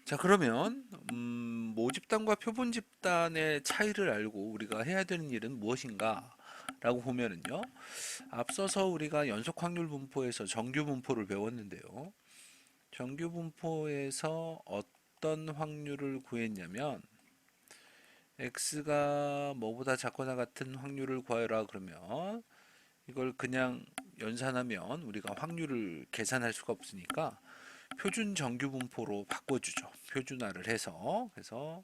자, 그러면 모집단과 표본집단의 차이를 알고 우리가 해야 되는 일은 무엇인가? 라고 보면은요. 앞서서 우리가 연속 확률 분포에서 정규 분포를 배웠는데요. 정규 분포에서 어떤 확률을 구했냐면 x가 뭐보다 작거나 같은 확률을 구하여라 그러면 이걸 그냥 연산하면 우리가 확률을 계산할 수가 없으니까 표준 정규 분포로 바꿔주죠. 표준화를 해서 그래서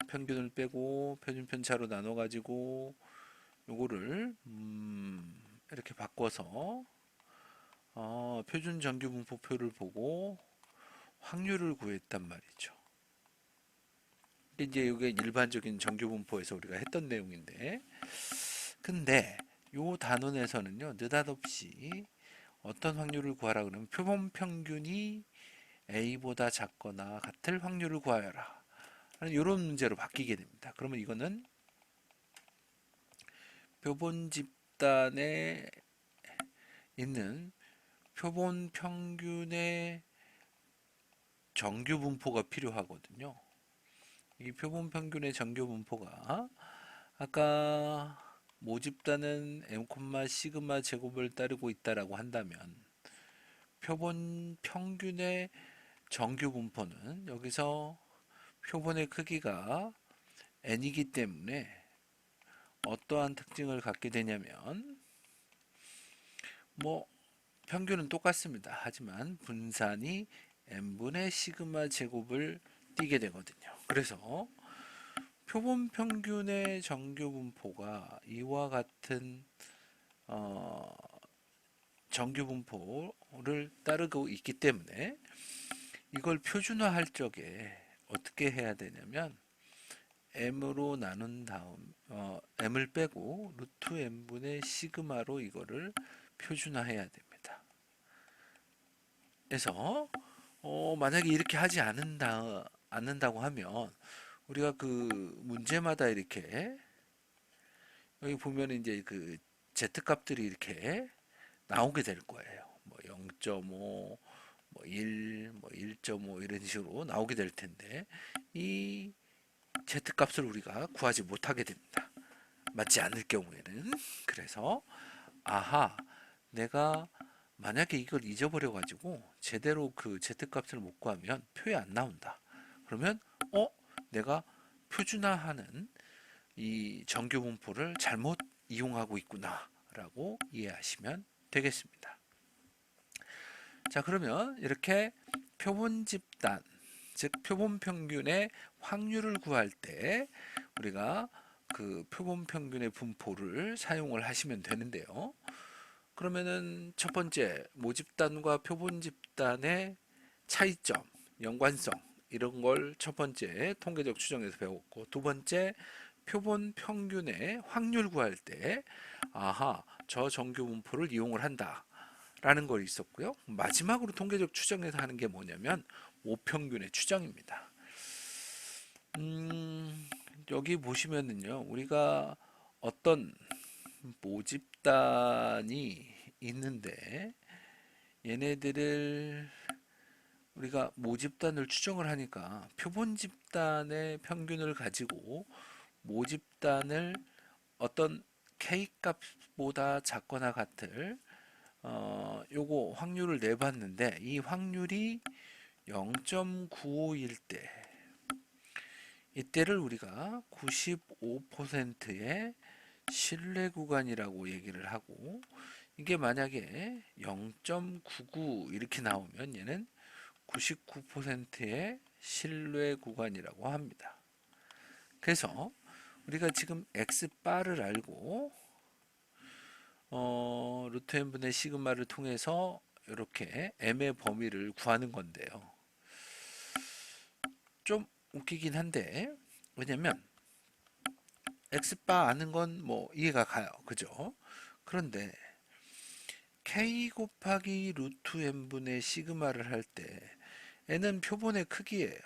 평균을 빼고 표준 편차로 나눠 가지고 요거를 이렇게 바꿔서 표준 정규 분포표를 보고 확률을 구했단 말이죠. 이제 이게 일반적인 정규 분포에서 우리가 했던 내용인데, 근데 요 단원에서는요 느닷없이 어떤 확률을 구하라 그러면 표본 평균이 a보다 작거나 같을 확률을 구하여라 하는 이런 문제로 바뀌게 됩니다. 그러면 이거는 표본 집단에 있는 표본 평균의 정규 분포가 필요하거든요. 이 표본 평균의 정규 분포가 아까 모집단은 m, 시그마 제곱을 따르고 있다라고 한다면 표본 평균의 정규 분포는 여기서 표본의 크기가 n이기 때문에 어떠한 특징을 갖게 되냐면 뭐 평균은 똑같습니다. 하지만 분산이 n분의 시그마 제곱을 띄게 되거든요. 그래서 표본 평균의 정규 분포가 이와 같은 어, 정규 분포를 따르고 있기 때문에 이걸 표준화할 적에 어떻게 해야 되냐면 m으로 나눈 다음 m을 빼고 루트 n분의 시그마로 이거를 표준화해야 됩니다. 그래서 만약에 이렇게 하지 않는다고 하면 우리가 그 문제마다 이렇게 여기 보면 이제 그 z 값들이 이렇게 나오게 될 거예요. 뭐 0.5, 뭐 1, 뭐 1.5 이런 식으로 나오게 될 텐데 이 z 값을 우리가 구하지 못하게 됩니다. 맞지 않을 경우에는. 그래서 아하, 내가 만약에 이걸 잊어버려 가지고 제대로 그 z 값을 못 구하면 표에 안 나온다. 그러면 내가 표준화하는 이 정규 분포를 잘못 이용하고 있구나라고 이해하시면 되겠습니다. 자, 그러면 이렇게 표본 집단, 즉 표본 평균의 확률을 구할 때 우리가 그 표본 평균의 분포를 사용을 하시면 되는데요. 그러면은 첫 번째 모집단과 표본 집단의 차이점, 연관성 이런 걸 첫 번째 통계적 추정에서 배웠고, 두 번째 표본 평균의 확률 구할 때 아하, 저 정규 분포를 이용을 한다 라는 걸 있었고요. 마지막으로 통계적 추정에서 하는 게 뭐냐면 모평균의 추정입니다. 여기 보시면은요, 우리가 어떤 모집단이 있는데 얘네들을 우리가 모집단을 추정을 하니까 표본 집단의 평균을 가지고 모집단을 어떤 K 값보다 작거나 같을 요거 확률을 내봤는데 이 확률이 0.951일 때 이때를 우리가 95%의 신뢰 구간이라고 얘기를 하고 이게 만약에 0.99 이렇게 나오면 얘는 99%의 신뢰 구간이라고 합니다. 그래서 우리가 지금 x바를 알고 루트 n분의 시그마를 통해서 이렇게 m의 범위를 구하는 건데요. 좀 웃기긴 한데 왜냐면 x바 아는 건 뭐 이해가 가요. 그죠? 그런데 k 곱하기 루트 n분의 시그마를 할 때 n은 표본의 크기예요.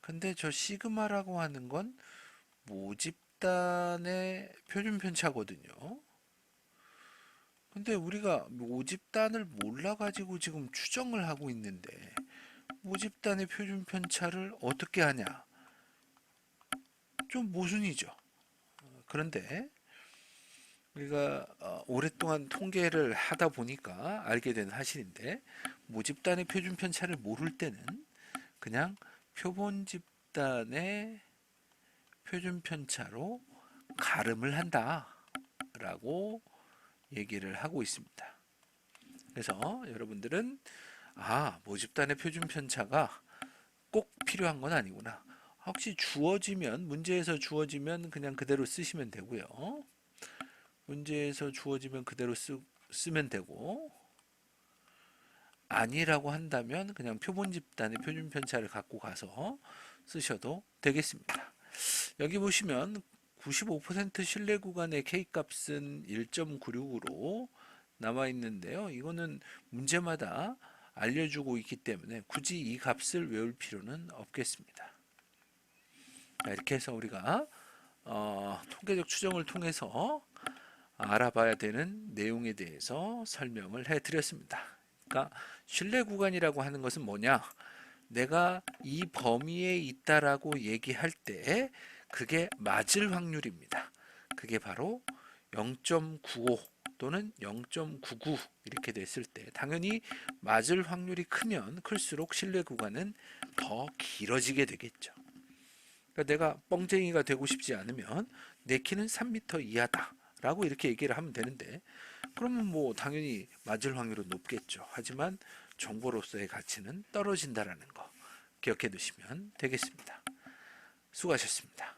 근데 저 시그마라고 하는 건 모집단의 표준 편차거든요. 근데 우리가 모집단을 몰라가지고 지금 추정을 하고 있는데 모집단의 표준 편차를 어떻게 하냐? 좀 모순이죠. 그런데 우리가 오랫동안 통계를 하다 보니까 알게 된 사실인데, 모집단의 표준 편차를 모를 때는 그냥 표본 집단의 표준 편차로 가름을 한다라고 얘기를 하고 있습니다. 그래서 여러분들은 모집단의 표준 편차가 꼭 필요한 건 아니구나. 혹시 주어지면, 문제에서 주어지면 그냥 그대로 쓰시면 되고요. 문제에서 주어지면 그대로 쓰면 되고, 아니라고 한다면 그냥 표본 집단의 표준 편차를 갖고 가서 쓰셔도 되겠습니다. 여기 보시면 95% 신뢰 구간의 K값은 1.96으로 남아 있는데요. 이거는 문제마다 알려주고 있기 때문에 굳이 이 값을 외울 필요는 없겠습니다. 이렇게 해서 우리가 통계적 추정을 통해서 알아봐야 되는 내용에 대해서 설명을 해드렸습니다. 그러니까 신뢰 구간이라고 하는 것은 뭐냐? 내가 이 범위에 있다라고 얘기할 때 그게 맞을 확률입니다. 그게 바로 0.95 또는 0.99 이렇게 됐을 때 당연히 맞을 확률이 크면 클수록 신뢰 구간은 더 길어지게 되겠죠. 그러니까 내가 뻥쟁이가 되고 싶지 않으면 내 키는 3m 이하다 라고 이렇게 얘기를 하면 되는데, 그러면 뭐 당연히 맞을 확률은 높겠죠. 하지만 정보로서의 가치는 떨어진다라는 거 기억해 두시면 되겠습니다. 수고하셨습니다.